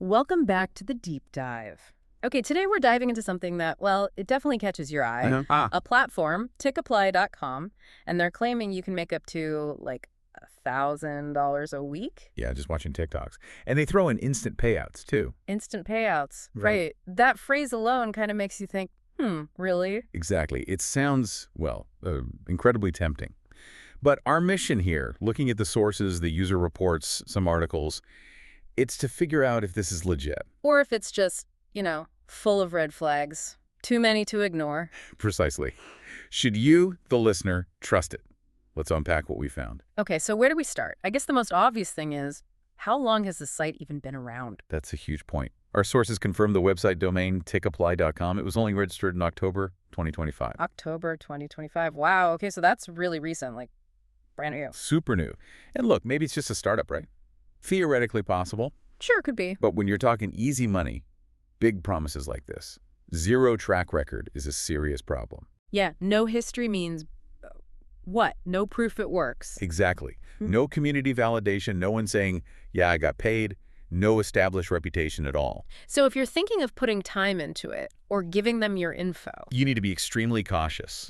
Welcome back to the deep dive. Okay, today we're diving into something that, well, it definitely catches your eye. A platform, Tikapply.com, and they're claiming you can make up to like $1,000 a week. Yeah, just watching TikToks. And they throw in instant payouts, too. Instant payouts. Right. That phrase alone kind of makes you think, really? Exactly. It sounds, well, incredibly tempting. But our mission here, looking at the sources, the user reports, some articles, it's to figure out if this is legit. Or if it's just, full of red flags. Too many to ignore. Precisely. Should you, the listener, trust it? Let's unpack what we found. Okay, so where do we start? I guess the most obvious thing is, how long has the site even been around? That's a huge point. Our sources confirm the website domain, tikapply.com. It was only registered in October 2025. October 2025. Wow, okay, so that's really recent, like brand new. Super new. And look, maybe it's just a startup, right? Theoretically possible. Sure, could be. But when you're talking easy money, big promises like this, zero track record is a serious problem. Yeah, no history means what? No proof it works. Exactly. No community validation, no one saying, yeah, I got paid, no established reputation at all. So if you're thinking of putting time into it or giving them your info, you need to be extremely cautious.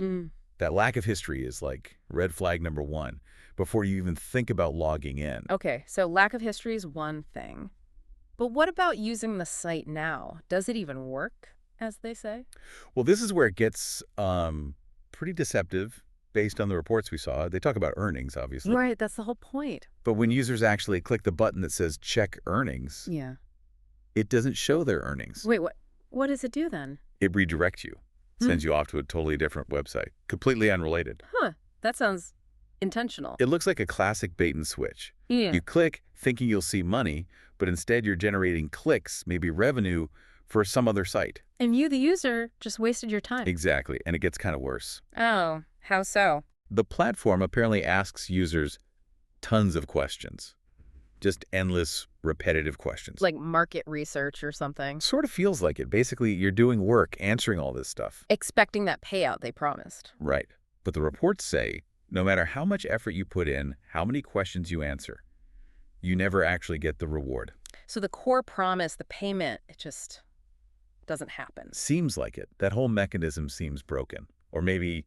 That lack of history is like red flag number one before you even think about logging in. Okay, so lack of history is one thing. But what about using the site now? Does it even work, as they say? Well, this is where it gets pretty deceptive based on the reports we saw. They talk about earnings, obviously. Right, that's the whole point. But when users actually click the button that says check earnings, yeah, it doesn't show their earnings. Wait, what does it do then? It redirects you, sends you off to a totally different website, completely unrelated. Huh, that sounds intentional. It looks like a classic bait and switch. Yeah. You click thinking you'll see money, but instead you're generating clicks, maybe revenue, for some other site. And you, the user, just wasted your time. Exactly, and it gets kind of worse. Oh, how so? The platform apparently asks users tons of questions. Just endless, repetitive questions. Like market research or something. Sort of feels like it. Basically, you're doing work, answering all this stuff. Expecting that payout they promised. Right. But the reports say, no matter how much effort you put in, how many questions you answer, you never actually get the reward. So the core promise, the payment, it just doesn't happen. Seems like it. That whole mechanism seems broken. Or maybe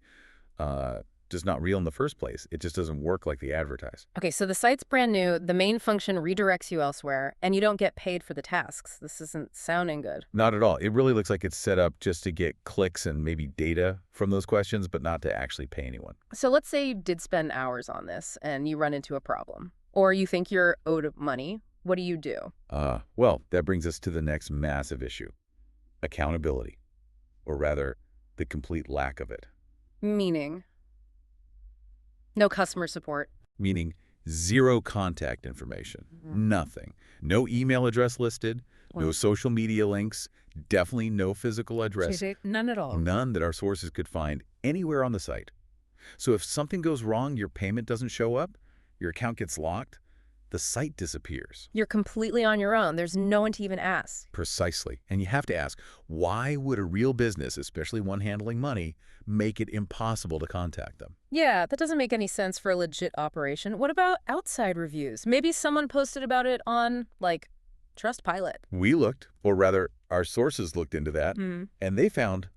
just not real in the first place. It just doesn't work like they advertise. Okay, so the site's brand new, the main function redirects you elsewhere, and you don't get paid for the tasks. This isn't sounding good. Not at all. It really looks like it's set up just to get clicks and maybe data from those questions, but not to actually pay anyone. So let's say you did spend hours on this and you run into a problem. Or you think you're owed money. What do you do? Well, that brings us to the next massive issue. Accountability. Or rather, the complete lack of it. Meaning? No customer support. Meaning zero contact information. Nothing. No email address listed. No social media links. Definitely no physical address. None at all. None that our sources could find anywhere on the site. So if something goes wrong, your payment doesn't show up, your account gets locked, the site disappears. You're completely on your own. There's no one to even ask. Precisely. And you have to ask, why would a real business, especially one handling money, make it impossible to contact them? Yeah, that doesn't make any sense for a legit operation. What about outside reviews? Maybe someone posted about it on, like, Trustpilot. We looked, or rather, our sources looked into that, and they found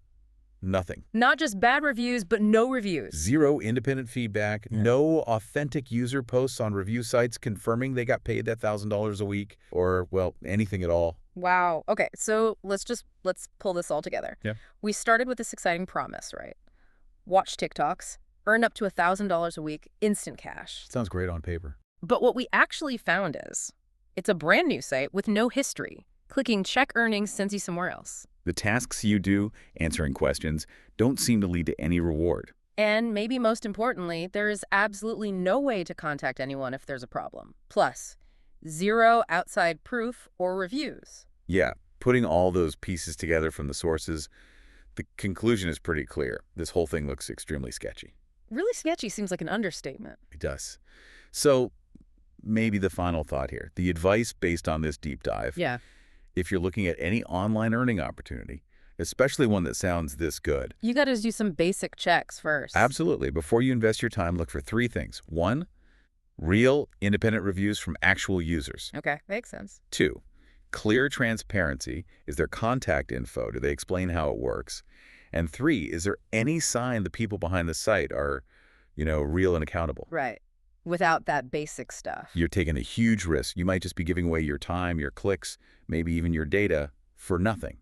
nothing. Not just bad reviews, but no reviews. Zero independent feedback, no authentic user posts on review sites confirming they got paid that $1,000 a week, or, well, anything at all. Wow. Okay, so let's pull this all together. Yeah. We started with this exciting promise, right? Watch TikToks, earn up to $1,000 a week, instant cash. Sounds great on paper. But what we actually found is, it's a brand new site with no history. Clicking check earnings sends you somewhere else. The tasks you do, answering questions, don't seem to lead to any reward. And maybe most importantly, there is absolutely no way to contact anyone if there's a problem. Plus, zero outside proof or reviews. Yeah, putting all those pieces together from the sources, the conclusion is pretty clear. This whole thing looks extremely sketchy. Really sketchy seems like an understatement. It does. So maybe the final thought here, the advice based on this deep dive. Yeah. If you're looking at any online earning opportunity, especially one that sounds this good. You got to do some basic checks first. Absolutely. Before you invest your time, look for three things. One, real independent reviews from actual users. Okay, makes sense. 2, Clear transparency. Is there contact info? Do they explain how it works? And 3, is there any sign the people behind the site are, real and accountable? Right. Without that basic stuff. You're taking a huge risk. You might just be giving away your time, your clicks, maybe even your data for nothing.